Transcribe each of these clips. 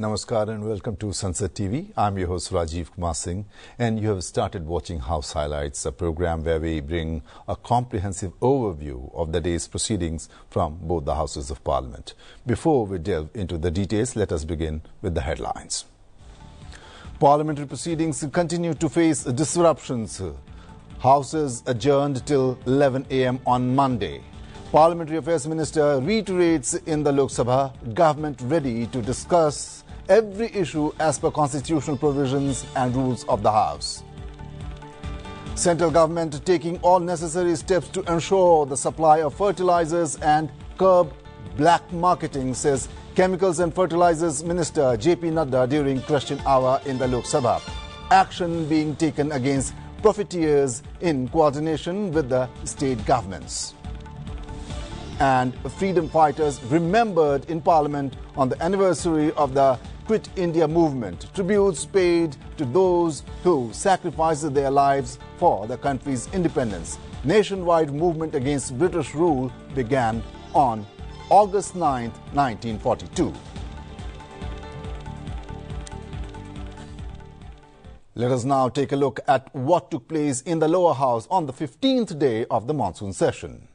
Namaskar and welcome to Sansad TV. I'm your host Rajiv Kumar Singh, and you have started watching House Highlights, a program where we bring a comprehensive overview of the day's proceedings from both the Houses of Parliament. Before we delve into the details, let us begin with the headlines. Parliamentary proceedings continue to face disruptions. Houses adjourned till 11 a.m. on Monday. Parliamentary Affairs Minister reiterates in the Lok Sabha, government ready to discuss every issue as per constitutional provisions and rules of the House. Central government taking all necessary steps to ensure the supply of fertilizers and curb black marketing, says Chemicals and Fertilizers Minister J.P. Nadda during question hour in the Lok Sabha. Action being taken against profiteers in coordination with the state governments. And freedom fighters remembered in Parliament on the anniversary of the Quit India movement. Tributes paid to those who sacrificed their lives for the country's independence. Nationwide movement against British rule began on August 9, 1942. Let us now take a look at what took place in the lower house on the 15th day of the monsoon session.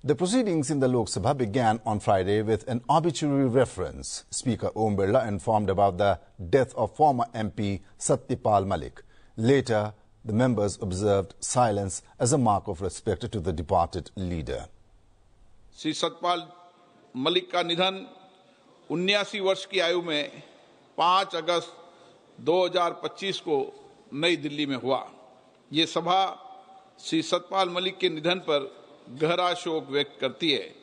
The proceedings in the Lok Sabha began on Friday with an obituary reference. Speaker Om Birla informed about the death of former MP Satyapal Malik. Later, the members observed silence as a mark of respect to the departed leader. Shri Satyapal Malik का निधन 79 वर्ष की आयु में 5 अगस्त 2025 को नई दिल्ली में हुआ। ये सभा श्री सत्यपाल मलिक के निधन पर गहरा शोक व्यक्त करती है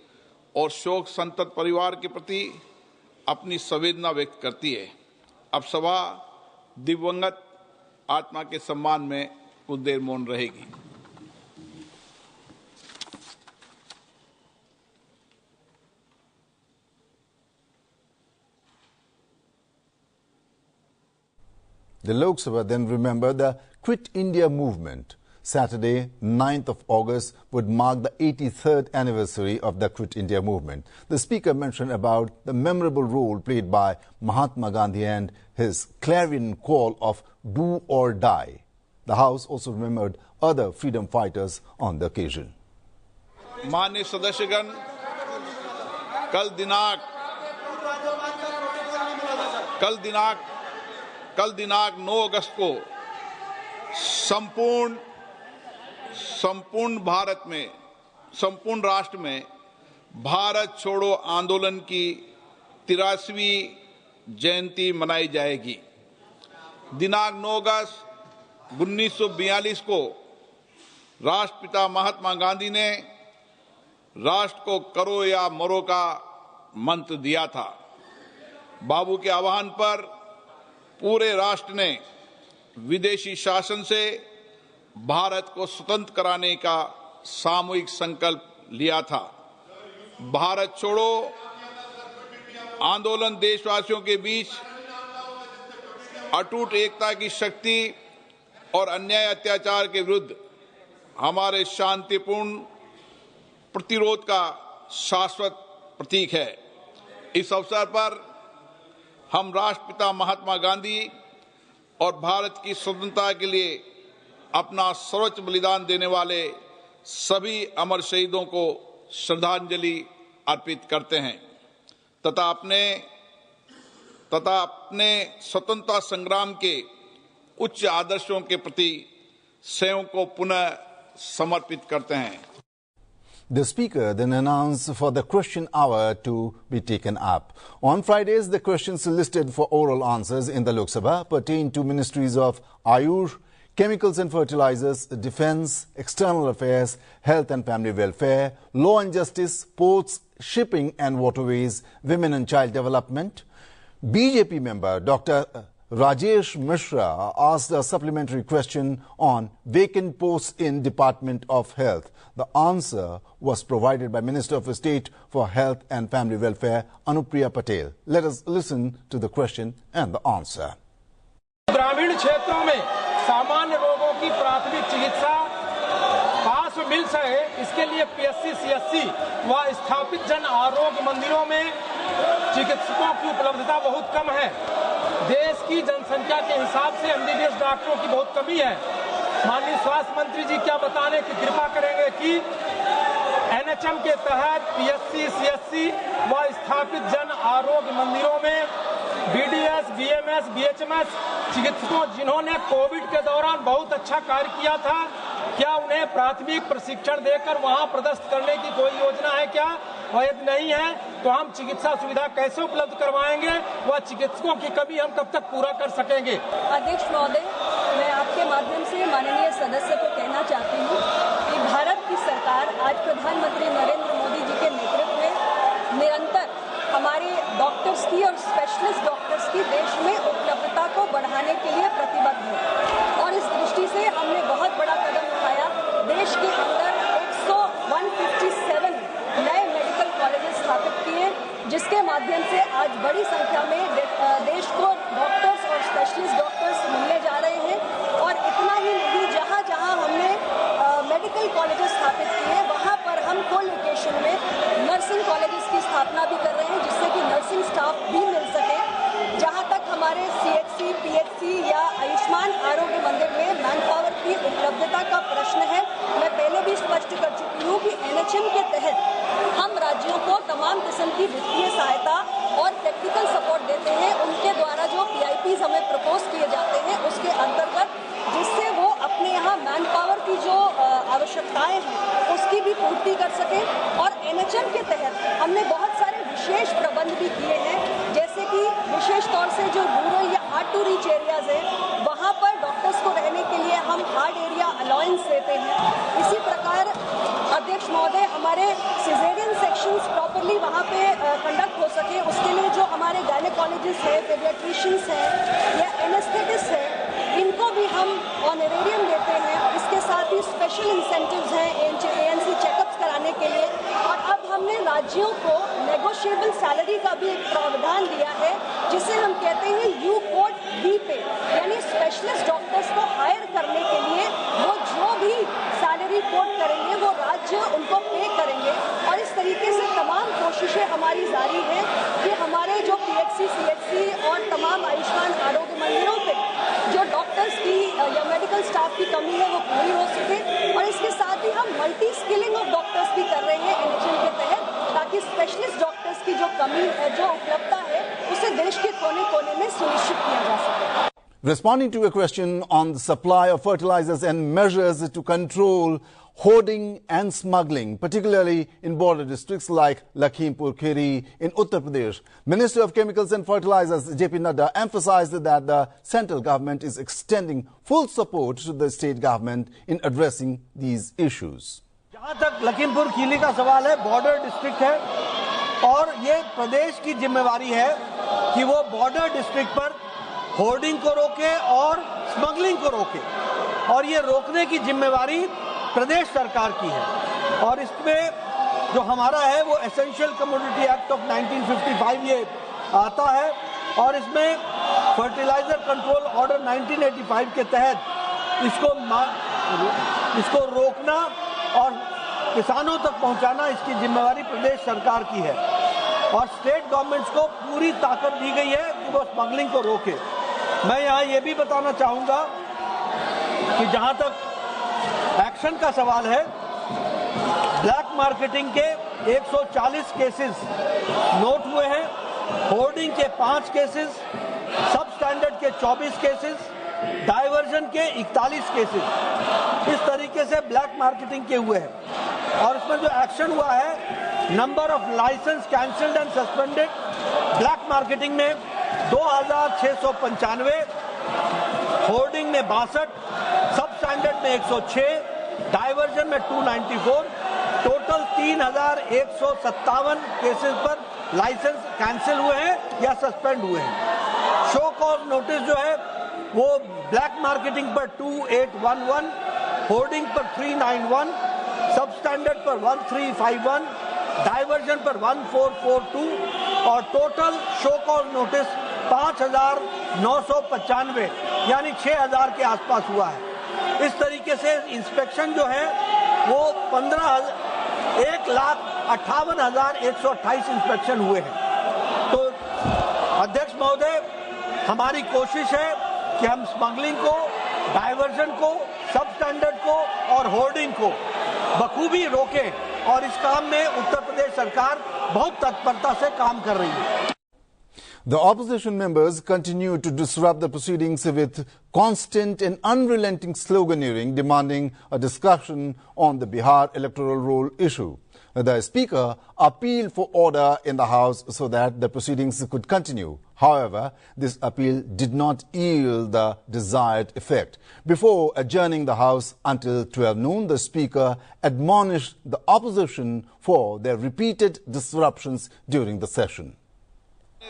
और शोक संतप्त परिवार के प्रति अपनी संवेदना व्यक्त करती है। अब सभा दिवंगत आत्मा के सम्मान में कुछ देर मौन रहेगी। The Lok Sabha then remembered the Quit India movement. Saturday, 9th of August, would mark the 83rd anniversary of the Quit India movement. The Speaker mentioned about the memorable role played by Mahatma Gandhi and his clarion call of do or die. The House also remembered other freedom fighters on the occasion. माननीय सदस्यगण, कल दिनांक 9 अगस्त को संपूर्ण राष्ट्र में भारत छोड़ो आंदोलन की 83वीं जयंती मनाई जाएगी। दिनांक 9 अगस्त 1942 को राष्ट्रपिता महात्मा गांधी ने राष्ट्र को करो या मरो का मंत्र दिया था। बाबू के आह्वान पर पूरे राष्ट्र ने विदेशी शासन से भारत को स्वतंत्र कराने का सामूहिक संकल्प लिया था। भारत छोड़ो आंदोलन देशवासियों के बीच अटूट एकता की शक्ति और अन्याय अत्याचार के विरुद्ध हमारे शांतिपूर्ण प्रतिरोध का शाश्वत प्रतीक है। इस अवसर पर हम राष्ट्रपिता महात्मा गांधी और भारत की स्वतंत्रता के लिए अपना सर्वोच्च बलिदान देने वाले सभी अमर शहीदों को श्रद्धांजलि अर्पित करते हैं तथा अपने स्वतंत्रता संग्राम के उच्च आदर्शों के प्रति स्वयं को पुनः समर्पित करते हैं। The Speaker then announced for the question hour to be taken up. On Fridays, the questions listed for oral answers in the Lok Sabha pertain to ministries of Ayush, Chemicals and Fertilizers, Defence, External Affairs, Health and Family Welfare, Law and Justice, Ports, Shipping and Waterways, Women and Child Development. BJP member Dr. Rajesh Mishra asked a supplementary question on vacant posts in Department of Health. The answer was provided by Minister of State for Health and Family Welfare, Anupriya Patel. Let us listen to the question and the answer. ग्रामीण क्षेत्रों में सामान्य रोगों की प्राथमिक चिकित्सा पास राजस्व मिल सके, इसके लिए पीएचसी, सीएचसी व स्थापित जन आरोग्य मंदिरों में चिकित्सकों की उपलब्धता बहुत कम है। देश की जनसंख्या के हिसाब से एमबीबीएस डॉक्टरों की बहुत कमी है। माननीय स्वास्थ्य मंत्री जी क्या बताने की कृपा करेंगे कि एनएचएम के तहत पीएचसी, सीएचसी व स्थापित जन आरोग्य मंदिरों में बीडीएस, बीएमएस, बीएचएमएस चिकित्सकों जिन्होंने कोविड के दौरान बहुत अच्छा कार्य किया था, क्या उन्हें प्राथमिक प्रशिक्षण देकर वहां पदस्थ करने की कोई योजना है क्या? और यदि नहीं है तो हम चिकित्सा सुविधा कैसे उपलब्ध करवाएंगे? वह चिकित्सकों की कमी हम कब तक पूरा कर सकेंगे? अध्यक्ष महोदय, मैं आपके माध्यम से माननीय सदस्य को कहना चाहती हूँ कि भारत की सरकार आज प्रधानमंत्री नरेंद्र मोदी जी के नेतृत्व में निरंतर हमारे डॉक्टर्स की और स्पेशलिस्ट डॉक्टर्स की देश में उपलब्धता को बढ़ाने के लिए प्रतिबद्ध है और इस दृष्टि से हमने बहुत बड़ा कदम उठाया। देश के अंदर 157 नए मेडिकल कॉलेजेस स्थापित किए, जिसके माध्यम से आज बड़ी संख्या में देश को डॉक्टर्स और स्पेशलिस्ट डॉक्टर्स मिलने जा रहे हैं। और इतना ही नहीं, जहां जहां हमने मेडिकल कॉलेजेस स्थापित किए वहां पर हम को लोकेशन में नर्सिंग कॉलेजेस की स्थापना भी कर रहे हैं, जिससे कि नर्सिंग स्टाफ भी मिल सके। जहां तक हमारे सीएचसी, पीएचसी या आयुष्मान आरोग्य मंदिर में मैन पावर की उपलब्धता का प्रश्न है, मैं पहले भी स्पष्ट कर चुकी हूँ कि एनएचएम के तहत हम राज्यों को तमाम किस्म की वित्तीय सहायता और टेक्निकल सपोर्ट देते हैं। उनके द्वारा जो पीआईपीज हमें प्रपोज किए जाते हैं उसके अंतर्गत, जिससे वो अपने यहाँ मैन पावर की जो आवश्यकताएं हैं उसकी भी पूर्ति कर सकें। और एनएचएम के तहत हमने बहुत सारे विशेष प्रबंध भी किए हैं, जैसे कि विशेष तौर से जो रूरल या हार्ड टू रीच एरियाज है वहाँ पर डॉक्टर्स को रहने के लिए हम हार्ड एरिया अलाउंस देते हैं। इसी प्रकार अध्यक्ष महोदय, हमारे सिजेरियन सेक्शंस प्रॉपरली वहाँ पे कंडक्ट हो सके, उसके लिए जो हमारे गायनेकोलॉजिस्ट है, पेडियाट्रिशियंस हैं या एनेस्थेटिस्ट है, इनको भी हम ऑनरेरियम देते हैं। इसके साथ ही स्पेशल इंसेंटिव्स हैं एएनसी चेकअप्स कराने के लिए। और अब हमने राज्यों को नेगोशिएबल सैलरी का भी एक प्रावधान दिया है, जिसे हम कहते हैं यू कोड वी पे, यानी स्पेशलिस्ट डॉक्टर्स को हायर करने के लिए वो जो भी सैलरी कोड करेंगे वो राज्य उनको पे करेंगे। और इस तरीके से तमाम कोशिशें हमारी जारी हैं कि हमारे जो पीएचसी, सीएचसी और तमाम आयुष्मान आरोग्य मंदिरों पे जो डॉक्टर्स की या मेडिकल स्टाफ की कमी है वो पूरी हो सके। और इसके साथ ही हम मल्टी स्किलिंग ऑफ डॉक्टर्स भी कर रहे हैं एनएचएम के तहत, ताकि स्पेशलिस्ट डॉक्टर्स की जो कमी है, जो उपलब्धता है, उसे देश के कोने कोने में सुनिश्चित किया जा सके। Responding to a question on the supply of fertilizers and measures to control hoarding and smuggling, particularly in border districts like Lakhimpur Kheri in Uttar Pradesh, Minister of Chemicals and Fertilizers JP Nadda emphasized that the central government is extending full support to the state government in addressing these issues. जहाँ तक लखीमपुर खीरी का सवाल है, border district है और ये प्रदेश की जिम्मेवारी है कि वो बॉर्डर डिस्ट्रिक्ट पर होर्डिंग को रोके और स्मगलिंग को रोके, और ये रोकने की जिम्मेवारी प्रदेश सरकार की है। और इसमें जो हमारा है वो एसेंशियल कमोडिटी एक्ट ऑफ 1955 ये आता है, और इसमें फर्टिलाइजर कंट्रोल ऑर्डर 1985 के तहत इसको रोकना और किसानों तक पहुंचाना, इसकी जिम्मेवारी प्रदेश सरकार की है। और स्टेट गवर्नमेंट्स को पूरी ताकत दी गई है कि वो स्मगलिंग को रोके। मैं यहाँ ये भी बताना चाहूँगा कि जहाँ तक एक्शन का सवाल है, ब्लैक मार्केटिंग के 140 केसेस नोट हुए हैं, होर्डिंग के 5 केसेस, सब स्टैंडर्ड के 24 केसेस, डाइवर्जन के 41 केसेस इस तरीके से ब्लैक मार्केटिंग के हुए हैं। और इसमें जो एक्शन हुआ है, number of licence cancelled and suspended black marketing में 2695, होर्डिंग में 62, सब स्टैंडर्ड में 106, डाइवर्जन में 294, टोटल 3157 केसेस पर लाइसेंस कैंसिल हुए हैं या सस्पेंड हुए हैं। शो कॉज नोटिस जो है वो ब्लैक मार्केटिंग पर 2811, होर्डिंग पर 391, सब स्टैंडर्ड पर 1351, डाइवर्जन पर 1442 और टोटल शो कॉज नोटिस 5995 यानी 6000 के आसपास हुआ है। इस तरीके से इंस्पेक्शन जो है वो 1,58,128 इंस्पेक्शन हुए हैं। तो अध्यक्ष महोदय, हमारी कोशिश है कि हम स्मगलिंग को, डाइवर्जन को, सब स्टैंडर्ड को और होर्डिंग को बखूबी रोकें और इस काम में उत्तर प्रदेश सरकार बहुत तत्परता से काम कर रही है। The opposition members continued to disrupt the proceedings with constant and unrelenting sloganeering, demanding a discussion on the Bihar electoral roll issue. The Speaker appealed for order in the House so that the proceedings could continue. However, this appeal did not yield the desired effect. Before adjourning the House until 12 noon, the Speaker admonished the opposition for their repeated disruptions during the session.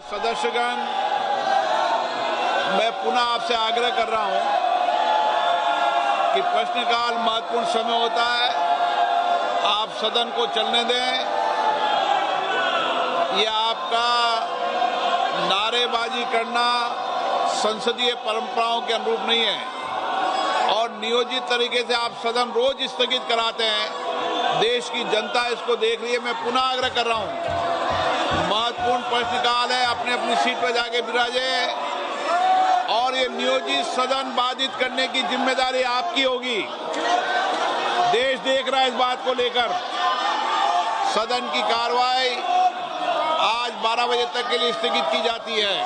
सदस्यगण, मैं पुनः आपसे आग्रह कर रहा हूं कि प्रश्नकाल महत्वपूर्ण समय होता है, आप सदन को चलने दें। ये आपका नारेबाजी करना संसदीय परंपराओं के अनुरूप नहीं है और नियोजित तरीके से आप सदन रोज स्थगित कराते हैं। देश की जनता इसको देख रही है। मैं पुनः आग्रह कर रहा हूं, महत्वपूर्ण प्रश्नकाल है, अपने अपनी सीट पर जाके विराजे और ये नियोजित सदन बाधित करने की जिम्मेदारी आपकी होगी। देश देख रहा है इस बात को लेकर। सदन की कार्रवाई आज 12 बजे तक के लिए स्थगित की जाती है।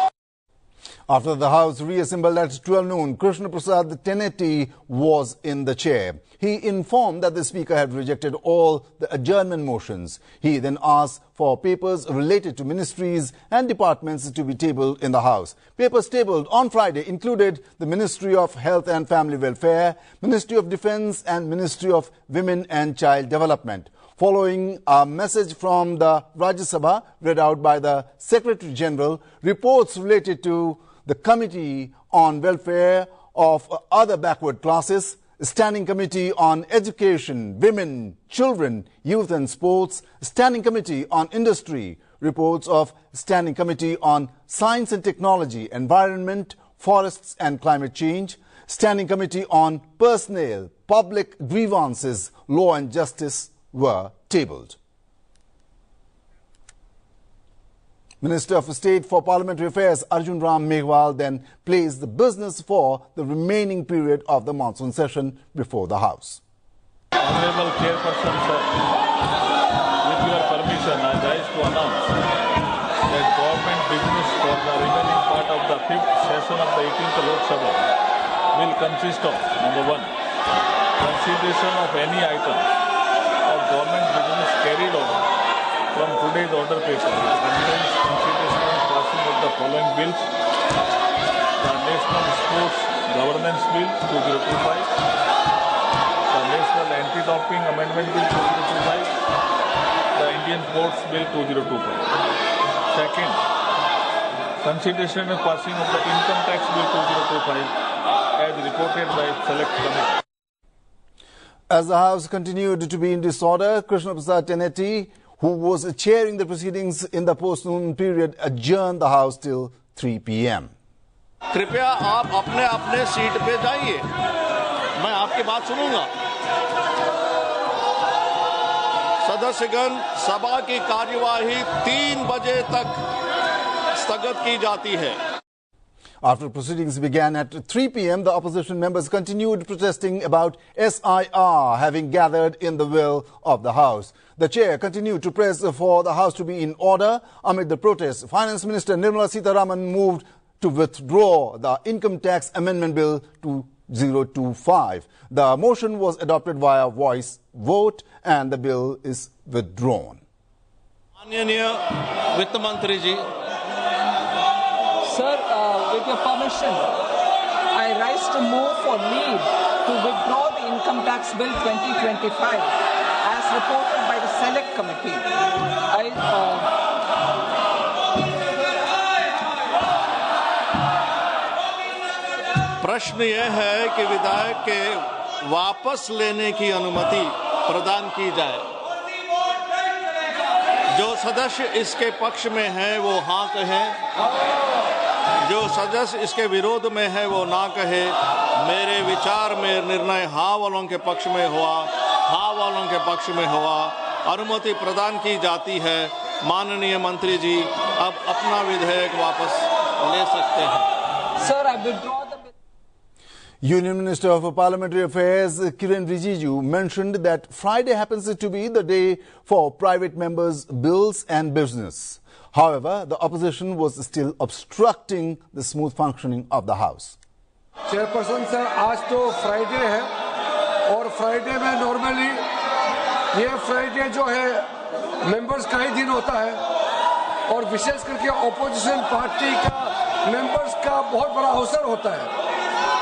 After the House reassembled at 12 noon, Krishna Prasad Tenetti was in the chair. He informed that the Speaker had rejected all the adjournment motions. He then asked for papers related to ministries and departments to be tabled in the House. Papers tabled on Friday included the Ministry of Health and Family Welfare, Ministry of Defence and Ministry of Women and Child Development. Following a message from the Rajya Sabha read out by the Secretary General, reports related to the Committee on Welfare of Other Backward Classes, Standing Committee on Education, Women, Children, Youth and Sports, Standing Committee on Industry, reports of Standing Committee on Science and Technology, Environment, Forests and Climate Change, Standing Committee on Personnel, Public Grievances, Law and Justice were tabled. Minister of State for Parliamentary Affairs Arjun Ram Meghwal then placed the business for the remaining period of the monsoon session before the House. Honorable Chairperson, sir, with your permission, I rise to announce that government business for the remaining part of the 5th session of the 18th Lok Sabha will consist of, number 1, consideration of any item of government business carried over from today's order paper. Contains consideration and passing of the following bills: the National Sports Governance Bill 2025, the National Anti-Doping Amendment Bill 2025, the Indian Ports Bill 2025. Second, consideration and passing of the Income Tax Bill 2025 as reported by Select Committee. As the House continued to be in disorder, Krishna Prasad Tenetti, who was chairing the proceedings in the post-noon period, adjourned the House till 3 p.m. कृपया आप अपने अपने seat पे जाइए, मैं आपकी बात सुनूंगा। सदस्यगण, सभा की कार्यवाही 3 बजे तक स्थगित की जाती है। After proceedings began at 3 p.m., the opposition members continued protesting about SIR having gathered in the will of the House. The chair continued to press for the House to be in order. Amid the protests, Finance Minister Nirmala Sitharaman moved to withdraw the Income Tax Amendment Bill 2025. The motion was adopted via voice vote and the bill is withdrawn. माननीय वित्त मंत्री जी, Sir, with your permission, I rise to move for leave to withdraw the Income Tax Bill 2025 as reported by the Select Committee. प्रश्न यह है कि विधायक के वापस लेने की अनुमति प्रदान की जाए। जो सदस्य इसके पक्ष में है वो हाँ कहे, जो सदस्य इसके विरोध में है वो ना कहे। मेरे विचार में निर्णय हाँ वालों के पक्ष में हुआ। हाँ वालों के पक्ष में हुआ, अनुमति प्रदान की जाती है। माननीय मंत्री जी अब अपना विधेयक वापस ले सकते हैं। Sir, I withdraw the bill. Union Minister for Parliamentary Affairs Kiren Rijiju mentioned that Friday happens to be the day for private members' bills and business. However, the opposition was still obstructing the smooth functioning of the House. Chairperson sir, आज तो Friday है और Friday में normally ये Friday जो है members का ही दिन होता है और विशेष करके ऑपोजिशन पार्टी का मेंबर्स का बहुत बड़ा अवसर होता है,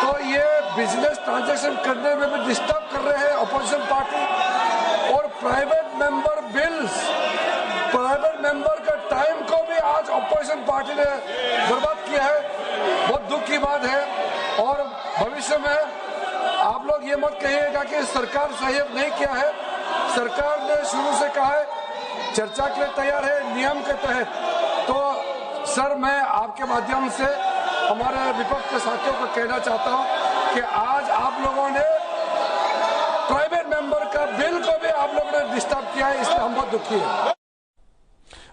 तो ये बिजनेस ट्रांजैक्शन करने में भी डिस्टर्ब कर रहे हैं ऑपोजिशन पार्टी। और private member bills, private member का टाइम को भी आज ऑपोजिशन पार्टी ने बर्बाद किया है। बहुत दुख की बात है और भविष्य में आप लोग ये मत कहिएगा कि सरकार सहयोग नहीं किया है। सरकार ने शुरू से कहा है चर्चा के लिए तैयार है नियम के तहत। तो सर, मैं आपके माध्यम से हमारे विपक्ष के साथियों को कहना चाहता हूं कि आज आप लोगों ने प्राइवेट मेंबर का बिल को भी आप लोगों ने डिस्टर्ब किया है, इसलिए हम बहुत दुखी हैं।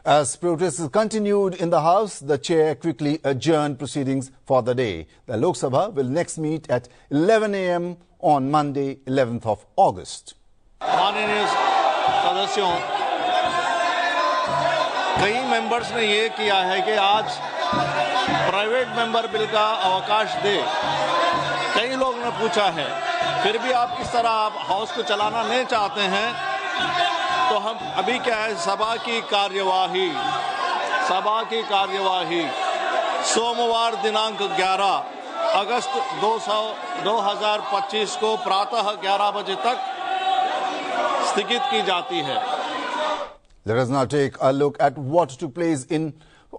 As protests continued in the House, the chair quickly adjourned proceedings for the day. The Lok Sabha will next meet at 11 a.m. on Monday, 11th of August. माननीय सदस्यों, कई मेंबर्स ने ये किया है कि आज प्राइवेट मेंबर बिल का अवकाश दे। कई लोग ने पूछा है, फिर भी आप इस तरह आप हाउस को चलाना नहीं चाहते हैं, तो हम अभी क्या है, सभा की कार्यवाही सोमवार दिनांक 11 अगस्त 2025 को प्रातः 11 बजे तक स्थगित की जाती है। Let us now take a look at what took place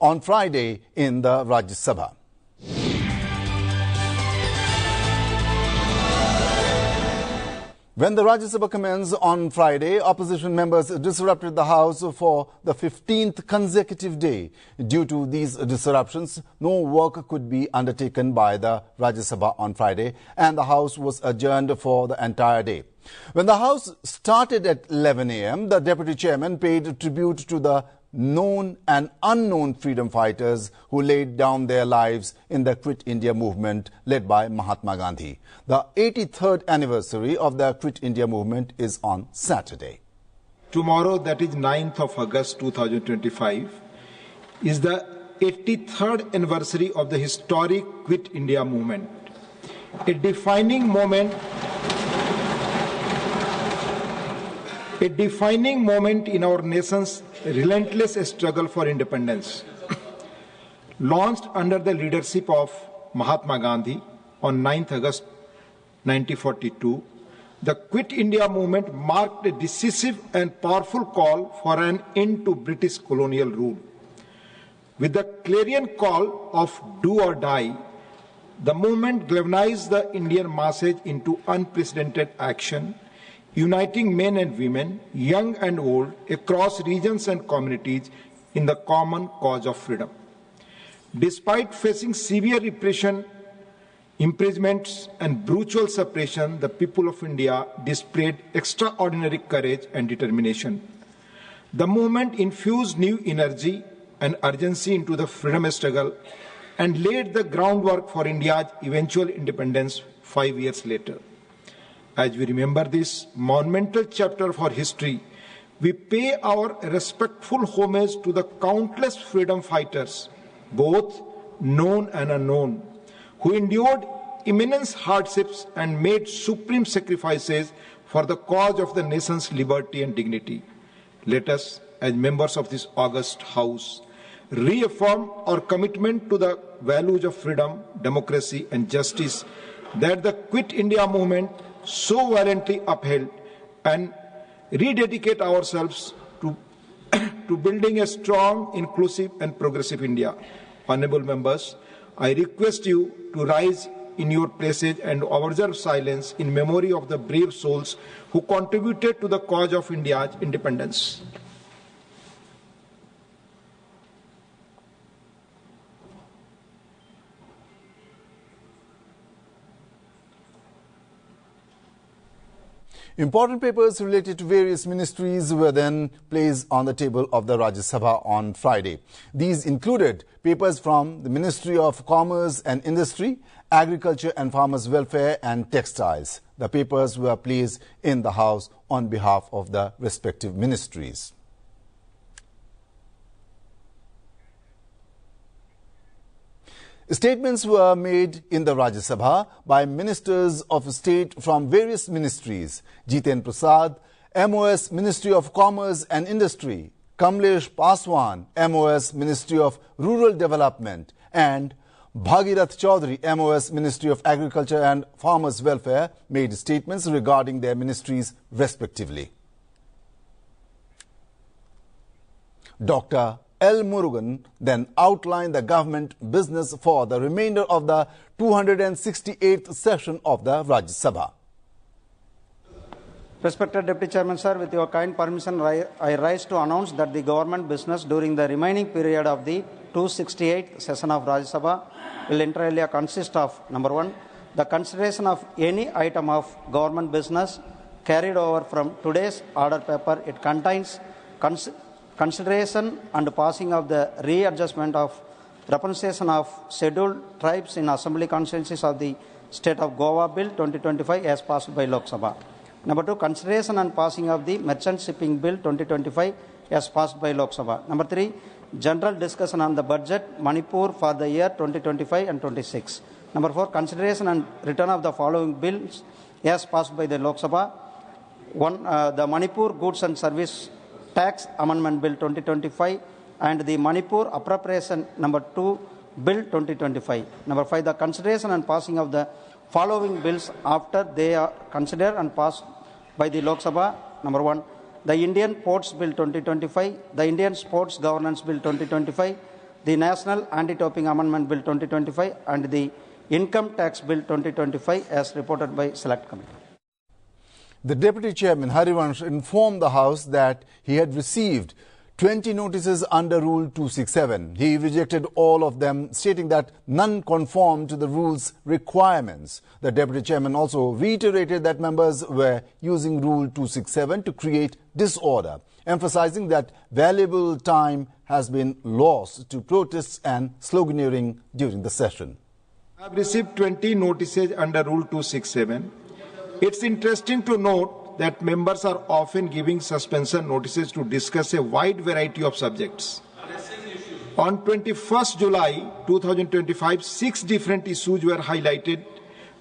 on Friday in the Rajya Sabha. When the Rajya Sabha commenced on Friday, opposition members disrupted the House for the 15th consecutive day. Due to these disruptions, no work could be undertaken by the Rajya Sabha on Friday, and the House was adjourned for the entire day. When the House started at 11 a.m., the Deputy Chairman paid tribute to the known and unknown freedom fighters who laid down their lives in the Quit India movement led by Mahatma Gandhi. The 83rd anniversary of the Quit India movement is on Saturday. Tomorrow, that is 9th of August 2025, is the 83rd anniversary of the historic Quit India movement. A defining moment in our nation's relentless struggle for independence. Launched under the leadership of Mahatma Gandhi on 9th August 1942, the Quit India movement marked a decisive and powerful call for an end to British colonial rule. With the clarion call of do or die, the movement galvanized the Indian masses into unprecedented action, uniting men and women, young and old, across regions and communities in the common cause of freedom. Despite facing severe repression, imprisonments and brutal suppression, the people of India displayed extraordinary courage and determination. The movement infused new energy and urgency into the freedom struggle and laid the groundwork for India's eventual independence 5 years later. As we remember this monumental chapter of our history, we pay our respectful homage to the countless freedom fighters, both known and unknown, who endured immense hardships and made supreme sacrifices for the cause of the nation's liberty and dignity. Let us, as members of this august House, reaffirm our commitment to the values of freedom, democracy and justice that the Quit India movement so valiantly upheld, and rededicate ourselves to building a strong, inclusive and progressive India. Honorable members, I request you to rise in your places and observe silence in memory of the brave souls who contributed to the cause of India's independence. Important papers related to various ministries were then placed on the table of the Rajya Sabha on Friday. These included papers from the Ministry of Commerce and Industry, Agriculture and Farmers Welfare and Textiles. The papers were placed in the House on behalf of the respective ministries. Statements were made in the Rajya Sabha by ministers of state from various ministries: Jiten Prasad, MOS Ministry of Commerce and Industry, Kamlesh Paswan, MOS Ministry of Rural Development, and Bhagirath Chaudhary, MOS Ministry of Agriculture and Farmers Welfare, made statements regarding their ministries respectively. Dr. L. Murugan then outlined the government business for the remainder of the 268th session of the Rajya Sabha. Respected Deputy Chairman, sir, with your kind permission, I rise to announce that the government business during the remaining period of the 268th session of Rajya Sabha will entirely consist of, number one, the consideration of any item of government business carried over from today's order paper. It contains consideration and passing of the readjustment of representation of scheduled tribes in assembly constituencies of the state of Goa Bill 2025 as passed by Lok Sabha. Number two, consideration and passing of the Merchant Shipping Bill 2025 as passed by Lok Sabha. Number three, general discussion on the budget Manipur for the year 2025 and 26. Number four, consideration and return of the following bills as passed by the Lok Sabha. One, the Manipur Goods and Service Tax Amendment Bill 2025 and the Manipur Appropriation Number 2 Bill 2025. Number 5, the consideration and passing of the following bills after they are considered and passed by the Lok Sabha. Number 1, the Indian Ports Bill 2025, the Indian Sports Governance Bill 2025, the National Anti-Doping Amendment Bill 2025 and the Income Tax Bill 2025 as reported by Select Committee. The Deputy Chairman, Harivansh, informed the House that he had received 20 notices under Rule 267. He rejected all of them, stating that none conformed to the rule's requirements. The Deputy Chairman also reiterated that members were using Rule 267 to create disorder, emphasizing that valuable time has been lost to protests and sloganeering during the session. I have received 20 notices under Rule 267. It's interesting to note that members are often giving suspension notices to discuss a wide variety of subjects. On 21st July 2025, 6 different issues were highlighted,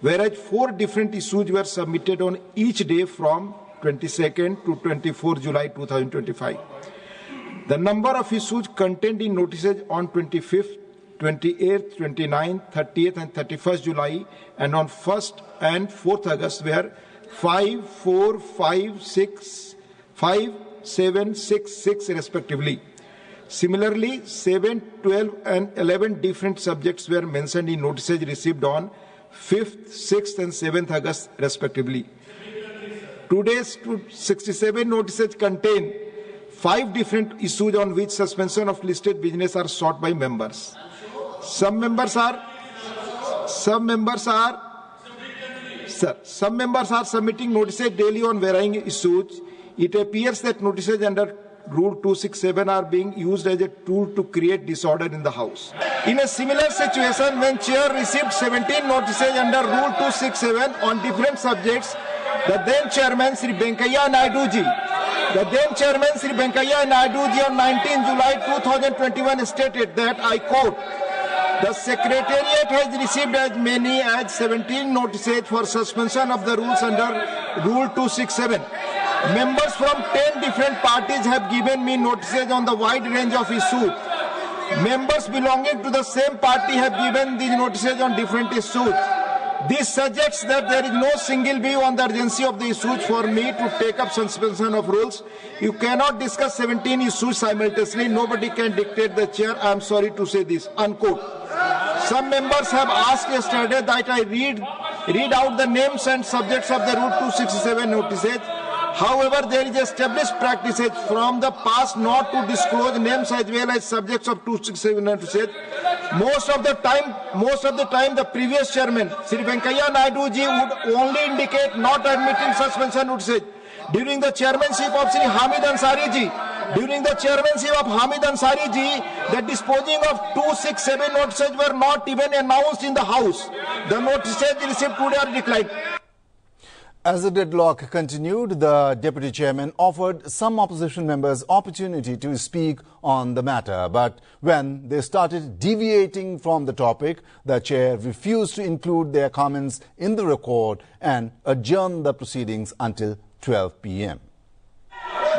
whereas 4 different issues were submitted on each day from 22nd to 24th July 2025. The number of issues contained in notices on 25th, 28th, 29th, 30th and 31st July and on 1st and 4th August were 5, 4, 5, 6, 5, 7, 6, 6 respectively. Similarly, 7, 12 and 11 different subjects were mentioned in notices received on 5th, 6th and 7th August respectively. Today's 67 notices contain 5 different issues on which suspension of listed business are sought by members. Some members are submitting notices daily on varying issues. It appears that notices under Rule 267 are being used as a tool to create disorder in the House. In a similar situation, when Chair received 17 notices under Rule 267 on different subjects, the then Chairman Sri Venkaiah Naidu ji on 19 July 2021 stated that, I quote, "The Secretariat has received as many as 17 notices for suspension of the rules under Rule 267. Members from 10 different parties have given me notices on the wide range of issues. Members belonging to the same party have given these notices on different issues. This suggests that there is no single view on the urgency of the issues for me to take up suspension of rules. You cannot discuss 17 issues simultaneously. Nobody can dictate the chair. I am sorry to say this." Unquote. Some members have asked yesterday that I read out the names and subjects of the Rule 267 notices. However, there is established practices from the past not to disclose names as well as subjects of 267 notices. Most of the time, the previous chairman, Sri Venkaiah Naidu ji, would only indicate not admitting suspension notices. During the chairmanship of Sri Hamid Ansari ji, the disposing of 267 notices were not even announced in the House. The notices received today are declined. As the deadlock continued, the deputy chairman offered some opposition members opportunity to speak on the matter. But when they started deviating from the topic, the chair refused to include their comments in the record and adjourned the proceedings until 12 p.m.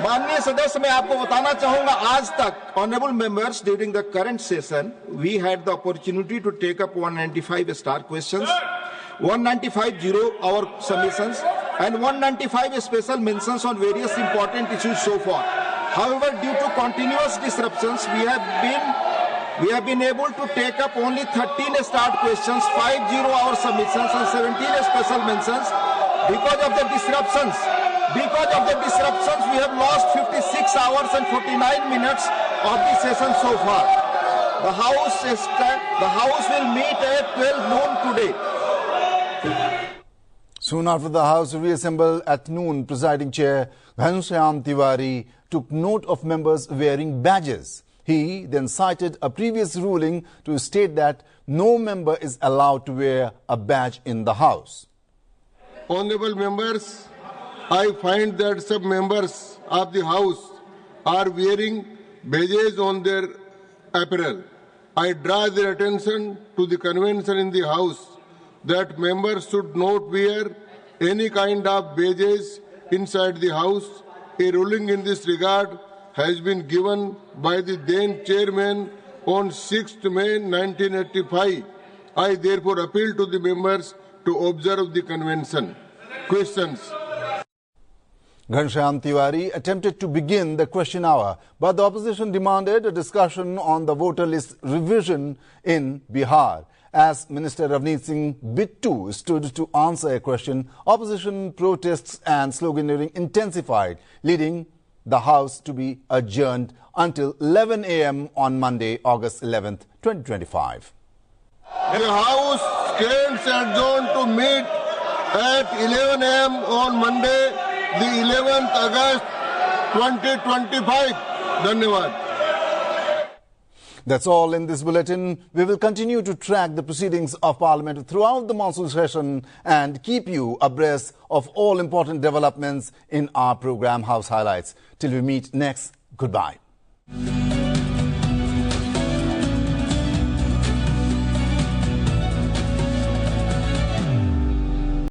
माननीय सदस्य, मैं आपको बताना चाहूंगा, आज तक honorable members during the current session we had the opportunity to take up 195 star questions, 195 zero-hour submissions and 195 special mentions on various important issues so far. However, due to continuous disruptions, we have been able to take up only 13 start questions, 5 zero-hour submissions and 17 special mentions. Because of the disruptions, we have lost 56 hours and 49 minutes of the session so far. The House will meet at 12 noon today. Soon after the House reassembled at noon, presiding chair Ghanshyam Tiwari took note of members wearing badges. He then cited a previous ruling to state that no member is allowed to wear a badge in the House. Honorable members, I find that some members of the House are wearing badges on their apparel. I draw their attention to the convention in the House that members should not wear any kind of badges inside the House. A ruling in this regard has been given by the then chairman on 6th May 1985. I therefore appeal to the members to observe the convention. Questions. Ghanshyam Tiwari attempted to begin the question hour, but the opposition demanded a discussion on the voter list revision in Bihar. As Minister Ravneet Singh Bittu stood to answer a question, opposition protests and sloganeering intensified, leading the House to be adjourned until 11 a.m. on Monday, August 11th, 2025. The House stands adjourned to meet at 11 a.m. on Monday, the 11th August 2025. Dhanyavad. That's all in this bulletin. We will continue to track the proceedings of Parliament throughout the monsoon session and keep you abreast of all important developments in our program House Highlights. Till we meet next, goodbye.